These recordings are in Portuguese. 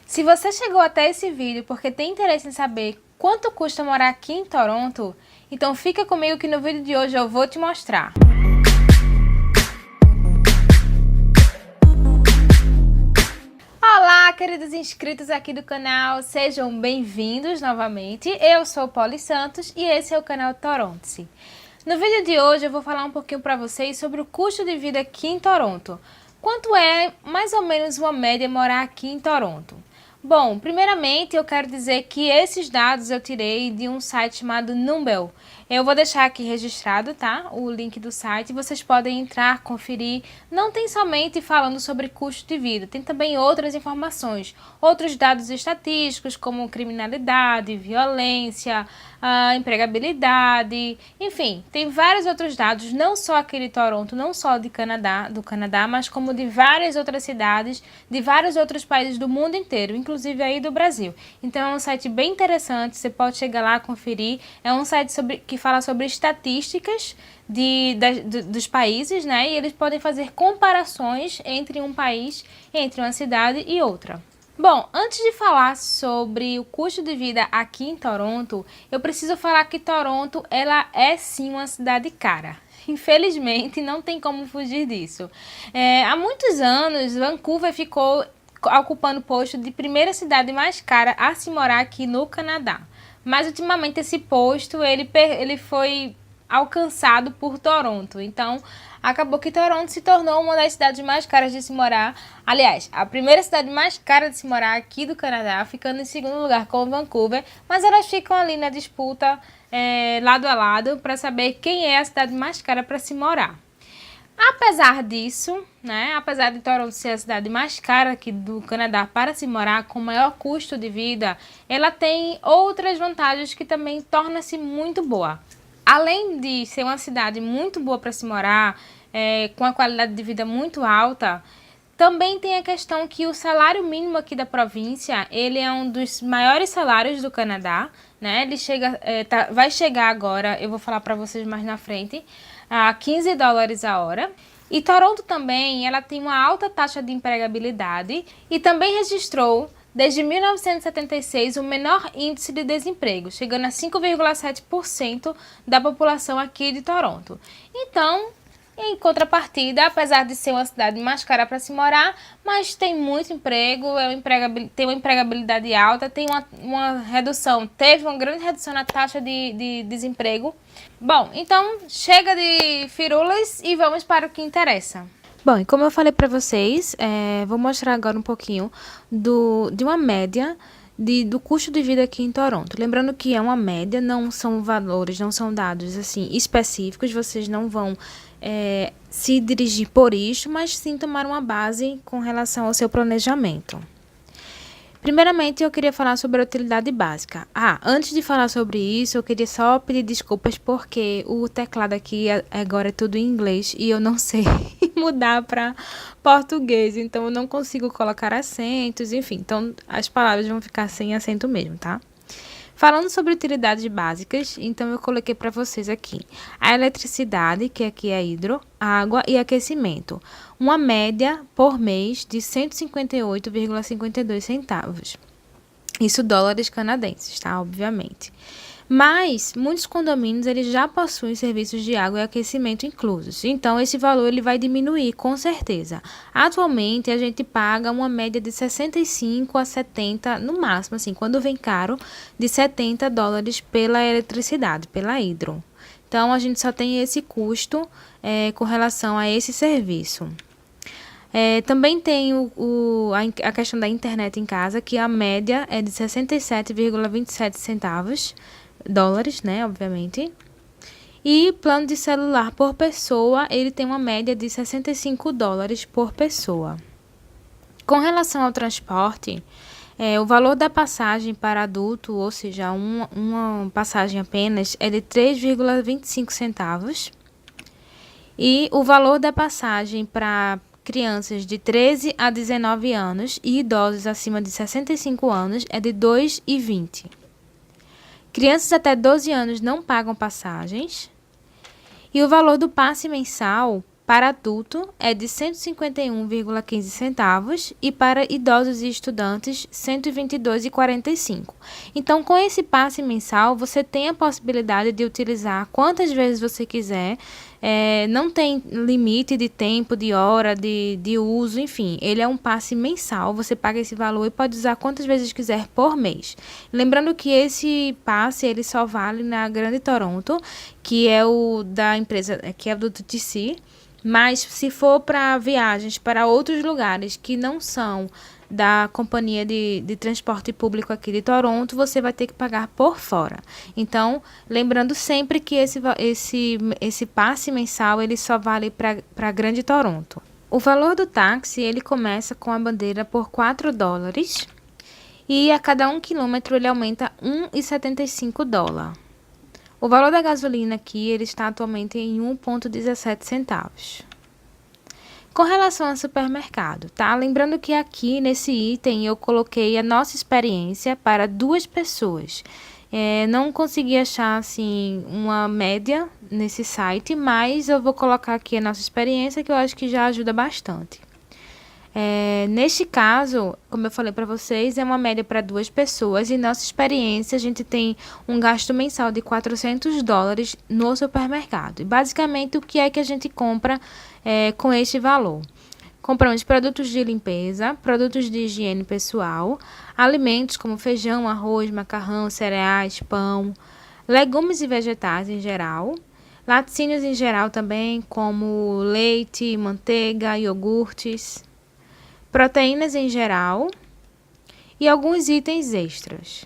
Se você chegou até esse vídeo porque tem interesse em saber quanto custa morar aqui em Toronto, então fica comigo que no vídeo de hoje eu vou te mostrar. Olá, queridos inscritos aqui do canal, sejam bem-vindos novamente. Eu sou Polly Santos e esse é o canal Toronto-se. No vídeo de hoje eu vou falar um pouquinho para vocês sobre o custo de vida aqui em Toronto. Quanto é mais ou menos uma média morar aqui em Toronto? Bom, primeiramente eu quero dizer que esses dados eu tirei de um site chamado Numbeo. Eu vou deixar aqui registrado, tá? O link do site, vocês podem entrar, conferir. Não tem somente falando sobre custo de vida, tem também outras informações, outros dados estatísticos como criminalidade, violência, empregabilidade, enfim, tem vários outros dados, não só aqui de Toronto, não só do Canadá, mas como de várias outras cidades, de vários outros países do mundo inteiro, inclusive aí do Brasil. Então é um site bem interessante, você pode chegar lá, conferir. É um site que fala sobre estatísticas dos países, né? E eles podem fazer comparações entre um país, entre uma cidade e outra. Bom, antes de falar sobre o custo de vida aqui em Toronto, eu preciso falar que Toronto, ela é sim uma cidade cara. Infelizmente, não tem como fugir disso. Há muitos anos, Vancouver ficou ocupando o posto de primeira cidade mais cara a se morar aqui no Canadá. Mas ultimamente esse posto ele foi alcançado por Toronto. Então, acabou que Toronto se tornou uma das cidades mais caras de se morar. Aliás, a primeira cidade mais cara de se morar aqui do Canadá, ficando em segundo lugar com Vancouver. Mas elas ficam ali na disputa lado a lado para saber quem é a cidade mais cara para se morar. Apesar disso, né, apesar de Toronto ser a cidade mais cara aqui do Canadá para se morar, com maior custo de vida, ela tem outras vantagens que também torna-se muito boa. Além de ser uma cidade muito boa para se morar, com a qualidade de vida muito alta, também tem a questão que o salário mínimo aqui da província, ele é um dos maiores salários do Canadá, né? Ele vai chegar agora, eu vou falar para vocês mais na frente, a $15 a hora. E Toronto também, ela tem uma alta taxa de empregabilidade e também registrou, desde 1976, o menor índice de desemprego, chegando a 5,7% da população aqui de Toronto. Então, em contrapartida, apesar de ser uma cidade mais cara para se morar, mas tem muito emprego, tem uma empregabilidade alta, tem uma redução, teve uma grande redução na taxa de desemprego. Bom, então chega de firulas e vamos para o que interessa. Bom, e como eu falei para vocês, vou mostrar agora um pouquinho de uma média do custo de vida aqui em Toronto. Lembrando que é uma média, não são valores, não são dados assim específicos, vocês não vão se dirigir por isso, mas sim tomar uma base com relação ao seu planejamento. Primeiramente, eu queria falar sobre a utilidade básica. Antes de falar sobre isso, eu queria só pedir desculpas porque o teclado aqui agora é tudo em inglês e eu não sei mudar para português, então eu não consigo colocar acentos, enfim, então as palavras vão ficar sem acento mesmo, tá? Falando sobre utilidades básicas, então eu coloquei para vocês aqui a eletricidade, que aqui é hidro, água e aquecimento. Uma média por mês de 158,52 centavos. Isso dólares canadenses, tá? Obviamente. Mas muitos condomínios eles já possuem serviços de água e aquecimento inclusos. Então esse valor ele vai diminuir com certeza. Atualmente a gente paga uma média de 65 a 70, no máximo assim, quando vem caro, de $70 pela eletricidade, pela hidro. Então a gente só tem esse custo com relação a esse serviço. Também tem a questão da internet em casa, que a média é de 67,27 centavos dólares, né, obviamente. E plano de celular por pessoa, ele tem uma média de $65 por pessoa. Com relação ao transporte, o valor da passagem para adulto, ou seja, uma passagem apenas, é de 3,25 centavos. E o valor da passagem para crianças de 13 a 19 anos e idosos acima de 65 anos é de 2,20. Crianças até 12 anos não pagam passagens. E o valor do passe mensal Para adulto é de 151,15 centavos e para idosos e estudantes 122,45. Então, com esse passe mensal, você tem a possibilidade de utilizar quantas vezes você quiser. Não tem limite de tempo, de hora, de uso, enfim. Ele é um passe mensal, você paga esse valor e pode usar quantas vezes quiser por mês. Lembrando que esse passe, ele só vale na Grande Toronto, que é o da empresa, que é do TTC, mas se for para viagens para outros lugares que não são da companhia de transporte público aqui de Toronto, você vai ter que pagar por fora. Então, lembrando sempre que esse passe mensal, ele só vale para Grande Toronto. O valor do táxi, ele começa com a bandeira por $4 e a cada 1 quilômetro ele aumenta $1,75. O valor da gasolina aqui, ele está atualmente em 1,17 centavos. Com relação ao supermercado, tá? Lembrando que aqui nesse item eu coloquei a nossa experiência para 2 pessoas. Não consegui achar, assim, uma média nesse site, mas eu vou colocar aqui a nossa experiência, que eu acho que já ajuda bastante. Neste caso, como eu falei para vocês, é uma média para 2 pessoas e nossa experiência, a gente tem um gasto mensal de $400 no supermercado. E basicamente, o que é que a gente compra com este valor? Compramos produtos de limpeza, produtos de higiene pessoal, alimentos como feijão, arroz, macarrão, cereais, pão, legumes e vegetais em geral, laticínios em geral também, como leite, manteiga, iogurtes, proteínas em geral e alguns itens extras.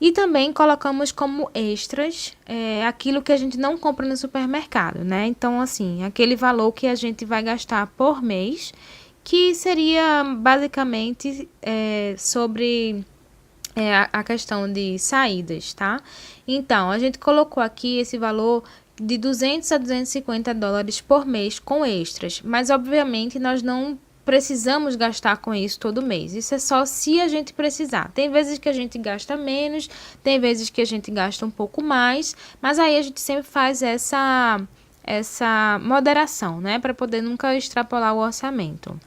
E também colocamos como extras aquilo que a gente não compra no supermercado, né? Então, assim, aquele valor que a gente vai gastar por mês, que seria basicamente sobre a questão de saídas, tá? Então, a gente colocou aqui esse valor de $200 a $250 por mês com extras, mas obviamente nós não precisamos gastar com isso todo mês. Isso é só se a gente precisar. Tem vezes que a gente gasta menos, tem vezes que a gente gasta um pouco mais, mas aí a gente sempre faz essa moderação, né? Para poder nunca extrapolar o orçamento.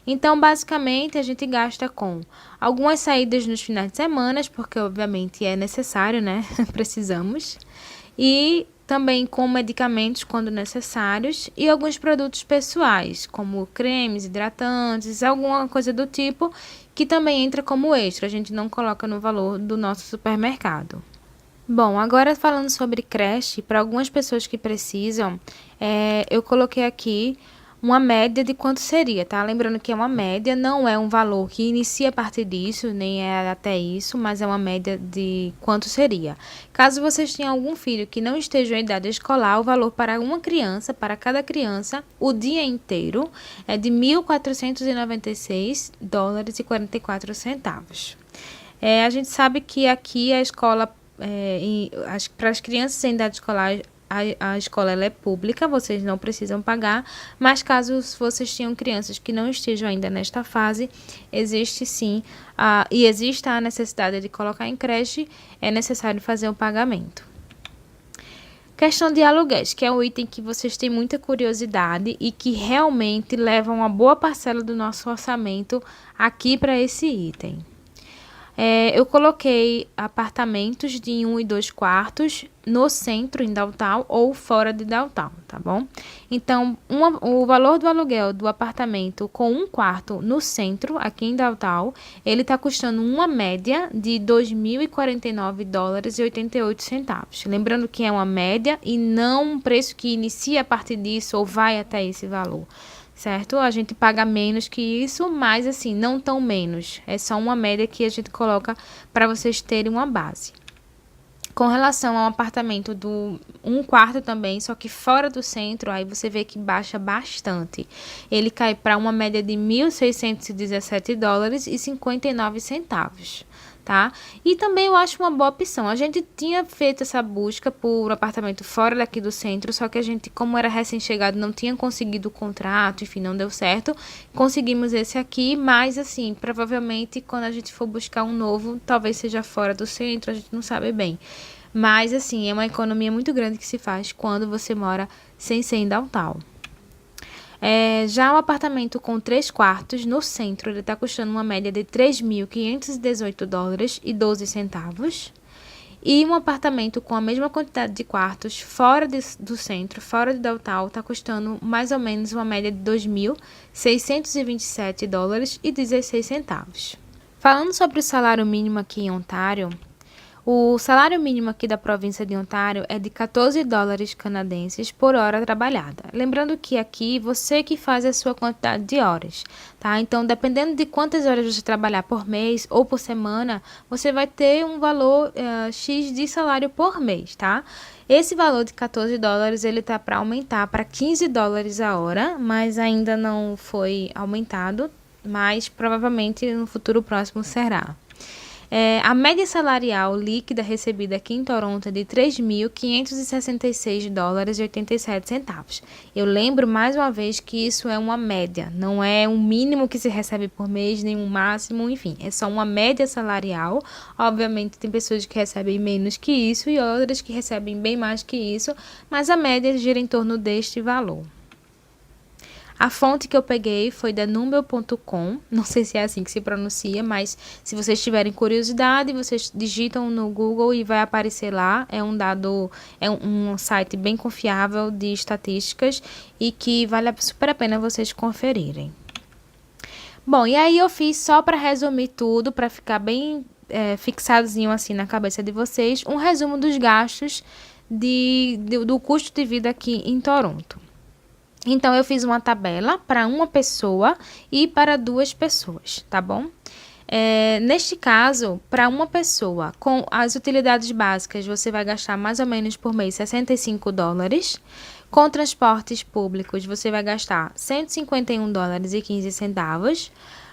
Então, basicamente, a gente gasta com algumas saídas nos finais de semana, porque obviamente é necessário, né? Precisamos. E também com medicamentos quando necessários e alguns produtos pessoais, como cremes, hidratantes, alguma coisa do tipo, que também entra como extra, a gente não coloca no valor do nosso supermercado. Bom, agora falando sobre creche, para algumas pessoas que precisam, eu coloquei aqui uma média de quanto seria, tá? Lembrando que é uma média, não é um valor que inicia a partir disso, nem é até isso, mas é uma média de quanto seria. Caso vocês tenham algum filho que não esteja em idade escolar, o valor para uma criança, para cada criança, o dia inteiro, é de $1.496,44. A gente sabe que aqui a escola, para as crianças em idade escolar, a escola ela é pública, vocês não precisam pagar, mas caso vocês tenham crianças que não estejam ainda nesta fase, existe sim, e exista a necessidade de colocar em creche, é necessário fazer o pagamento. Questão de aluguéis, que é um item que vocês têm muita curiosidade e que realmente leva uma boa parcela do nosso orçamento aqui para esse item. Eu coloquei apartamentos de 1 e 2 quartos no centro, em downtown, ou fora de downtown, tá bom? Então, o valor do aluguel do apartamento com 1 quarto no centro, aqui em downtown, ele tá custando uma média de $2.049,88. Lembrando que é uma média e não um preço que inicia a partir disso ou vai até esse valor. Certo? A gente paga menos que isso, mas assim, não tão menos. É só uma média que a gente coloca para vocês terem uma base. Com relação ao apartamento do 1 quarto também, só que fora do centro, aí você vê que baixa bastante. Ele cai para uma média de $1.617,59. Tá? E também eu acho uma boa opção. A gente tinha feito essa busca por apartamento fora daqui do centro, só que a gente, como era recém-chegado, não tinha conseguido o contrato, enfim, não deu certo. Conseguimos esse aqui, mas assim, provavelmente quando a gente for buscar um novo, talvez seja fora do centro, a gente não sabe bem. Mas assim, é uma economia muito grande que se faz quando você mora sem ser em downtown. Já o apartamento com 3 quartos no centro, ele está custando uma média de 3.518 dólares e 12 centavos. E um apartamento com a mesma quantidade de quartos fora do centro, fora de downtown, está custando mais ou menos uma média de 2.627 dólares e 16 centavos. Falando sobre o salário mínimo aqui em Ontário, o salário mínimo aqui da província de Ontário é de 14 dólares canadenses por hora trabalhada. Lembrando que aqui você que faz a sua quantidade de horas, tá? Então, dependendo de quantas horas você trabalhar por mês ou por semana, você vai ter um valor X de salário por mês, tá? Esse valor de 14 dólares, ele tá para aumentar para 15 dólares a hora, mas ainda não foi aumentado, mas provavelmente no futuro próximo será. A média salarial líquida recebida aqui em Toronto é de 3.566 dólares e 87 centavos. Eu lembro mais uma vez que isso é uma média, não é um mínimo que se recebe por mês, nem um máximo, enfim, é só uma média salarial. Obviamente tem pessoas que recebem menos que isso e outras que recebem bem mais que isso, mas a média gira em torno deste valor. A fonte que eu peguei foi da Numbeo.com, não sei se é assim que se pronuncia, mas se vocês tiverem curiosidade, vocês digitam no Google e vai aparecer lá. É um site bem confiável de estatísticas e que vale super a pena vocês conferirem. Bom, e aí eu fiz só para resumir tudo, para ficar bem fixadozinho assim na cabeça de vocês, um resumo dos gastos do custo de vida aqui em Toronto. Então, eu fiz uma tabela para uma pessoa e para 2 pessoas, tá bom? Neste caso, para uma pessoa, com as utilidades básicas, você vai gastar mais ou menos por mês 65 dólares. Com transportes públicos, você vai gastar 151 dólares e 15 centavos.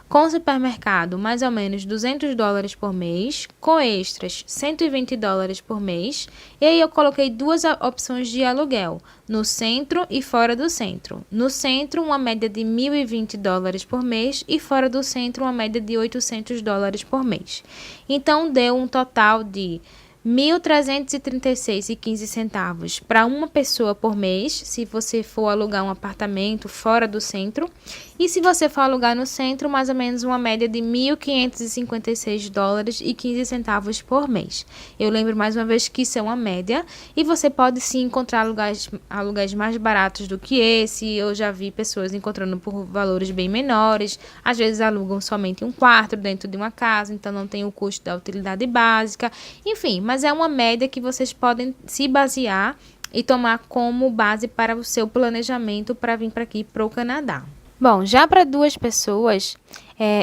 Com supermercado, mais ou menos 200 dólares por mês. Com extras, 120 dólares por mês. E aí eu coloquei 2 opções de aluguel, no centro e fora do centro. No centro, uma média de 1.020 dólares por mês e fora do centro, uma média de 800 dólares por mês. Então, deu um total de 1.336,15 centavos para uma pessoa por mês, se você for alugar um apartamento fora do centro. E se você for alugar no centro, mais ou menos uma média de 1.556 dólares e 15 centavos por mês. Eu lembro mais uma vez que isso é uma média e você pode sim encontrar aluguéis mais baratos do que esse. Eu já vi pessoas encontrando por valores bem menores. Às vezes alugam somente um quarto dentro de uma casa, então não tem o custo da utilidade básica. Enfim, mas é uma média que vocês podem se basear e tomar como base para o seu planejamento para vir para aqui, para o Canadá. Bom, já para 2 pessoas,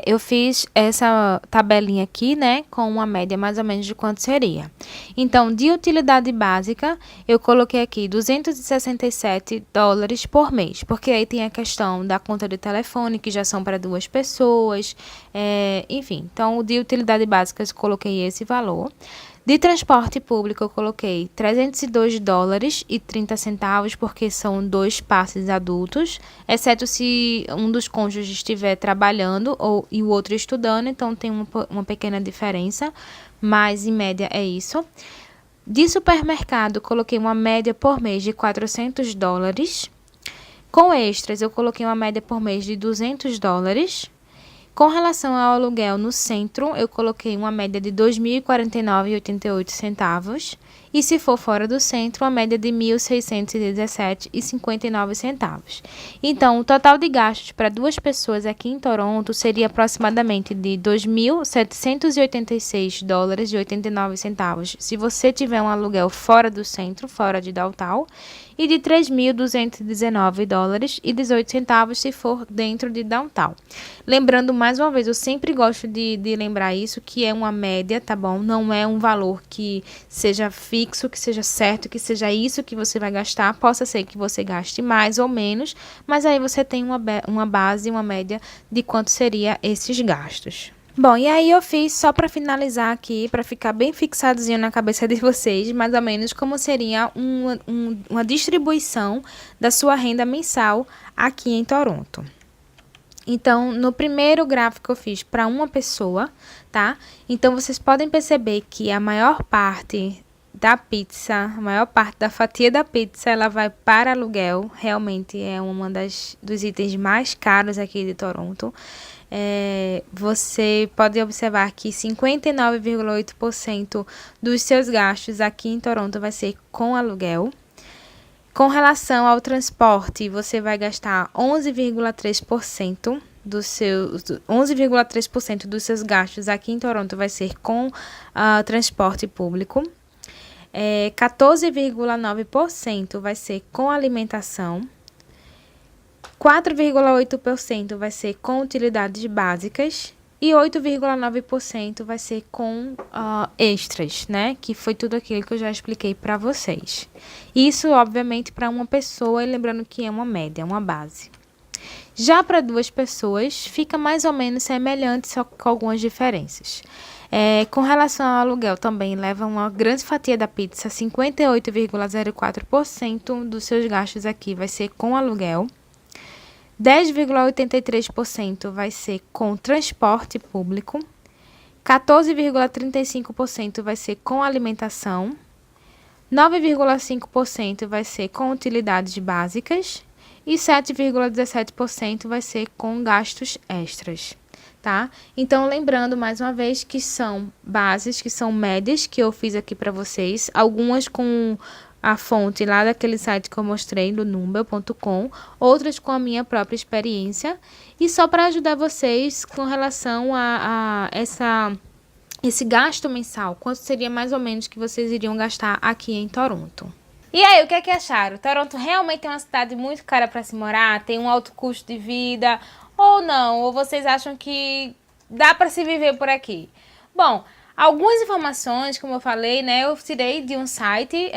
eu fiz essa tabelinha aqui, né, com uma média mais ou menos de quanto seria. Então, de utilidade básica, eu coloquei aqui 267 dólares por mês, porque aí tem a questão da conta de telefone, que já são para 2 pessoas, enfim. Então, de utilidade básica, eu coloquei esse valor. De transporte público, eu coloquei 302 dólares e 30 centavos, porque são 2 passes adultos, exceto se um dos cônjuges estiver trabalhando e o outro estudando, então tem uma pequena diferença, mas em média é isso. De supermercado, coloquei uma média por mês de 400 dólares. Com extras, eu coloquei uma média por mês de 200 dólares. Com relação ao aluguel no centro, eu coloquei uma média de 2.049,88 centavos. E se for fora do centro, uma média de 1.617,59 centavos. Então, o total de gastos para 2 pessoas aqui em Toronto seria aproximadamente de 2.786 dólares e 89 centavos, se você tiver um aluguel fora do centro, fora de downtown, e de 3.219 dólares e 18 centavos se for dentro de downtown. Lembrando, mais uma vez, eu sempre gosto de lembrar isso, que é uma média, tá bom? Não é um valor que seja fixo, que seja certo, que seja isso que você vai gastar. Possa ser que você gaste mais ou menos, mas aí você tem uma base, uma média de quanto seria esses gastos. Bom, e aí eu fiz só para finalizar aqui, para ficar bem fixadozinho na cabeça de vocês, mais ou menos como seria uma distribuição da sua renda mensal aqui em Toronto. Então, no primeiro gráfico eu fiz para uma pessoa, tá? Então, vocês podem perceber que a maior parte da pizza, a maior parte da fatia da pizza, ela vai para aluguel. Realmente é dos itens mais caros aqui de Toronto. Você pode observar que 59,8% dos seus gastos aqui em Toronto vai ser com aluguel. Com relação ao transporte, você vai gastar 11,3% dos seus gastos aqui em Toronto vai ser com transporte público. 14,9% vai ser com alimentação. 4,8% vai ser com utilidades básicas e 8,9% vai ser com extras, né? Que foi tudo aquilo que eu já expliquei para vocês. Isso, obviamente, para uma pessoa, e lembrando que é uma média, uma base. Já para 2 pessoas, fica mais ou menos semelhante, só com algumas diferenças. Com relação ao aluguel, também leva uma grande fatia da pizza, 58,04% dos seus gastos aqui vai ser com aluguel. 10,83% vai ser com transporte público, 14,35% vai ser com alimentação, 9,5% vai ser com utilidades básicas e 7,17% vai ser com gastos extras, tá? Então, lembrando mais uma vez que são bases, que são médias que eu fiz aqui para vocês, algumas com a fonte lá daquele site que eu mostrei, do Numbeo.com, outras com a minha própria experiência, e só para ajudar vocês com relação a esse gasto mensal, quanto seria mais ou menos que vocês iriam gastar aqui em Toronto. E aí, o que é que acharam? Toronto realmente é uma cidade muito cara para se morar? Tem um alto custo de vida? Ou não? Ou vocês acham que dá para se viver por aqui? Bom, algumas informações, como eu falei, né, eu tirei de um site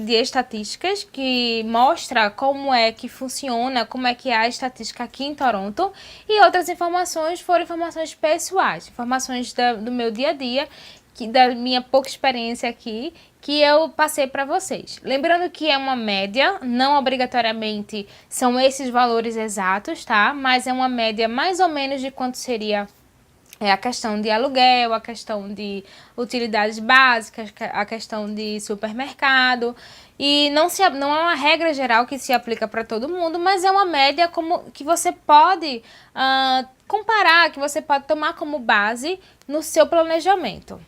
de estatísticas que mostra como é que funciona, como é que é a estatística aqui em Toronto. E outras informações foram informações pessoais, informações do meu dia a dia, da minha pouca experiência aqui, que eu passei para vocês. Lembrando que é uma média, não obrigatoriamente são esses valores exatos, tá? Mas é uma média mais ou menos de quanto seria a questão de aluguel, a questão de utilidades básicas, a questão de supermercado. E não é uma regra geral que se aplica para todo mundo, mas é uma média que você pode comparar, que você pode tomar como base no seu planejamento.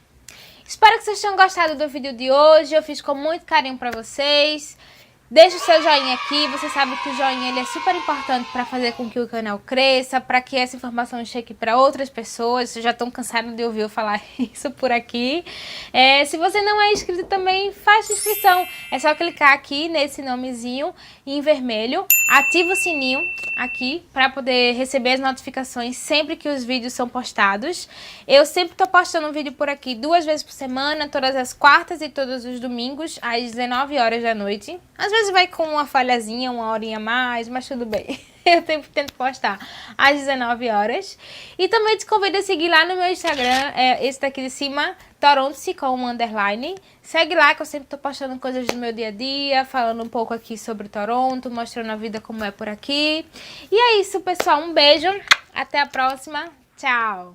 Espero que vocês tenham gostado do vídeo de hoje, eu fiz com muito carinho para vocês. Deixe o seu joinha aqui, você sabe que o joinha ele é super importante para fazer com que o canal cresça, para que essa informação chegue para outras pessoas. Vocês já estão cansados de ouvir eu falar isso por aqui. Se você não é inscrito também, faça inscrição. É só clicar aqui nesse nomezinho em vermelho, ativa o sininho aqui para poder receber as notificações sempre que os vídeos são postados. Eu sempre estou postando um vídeo por aqui 2 vezes por semana, todas as quartas e todos os domingos, às 19 horas da noite. Às vezes vai com uma falhazinha, 1 horinha a mais, mas tudo bem. Eu sempre tento postar às 19 horas. E também te convido a seguir lá no meu Instagram, esse daqui de cima, Toronto com um underline. Segue lá que eu sempre tô postando coisas do meu dia a dia, falando um pouco aqui sobre Toronto, mostrando a vida como é por aqui. E é isso, pessoal. Um beijo. Até a próxima. Tchau.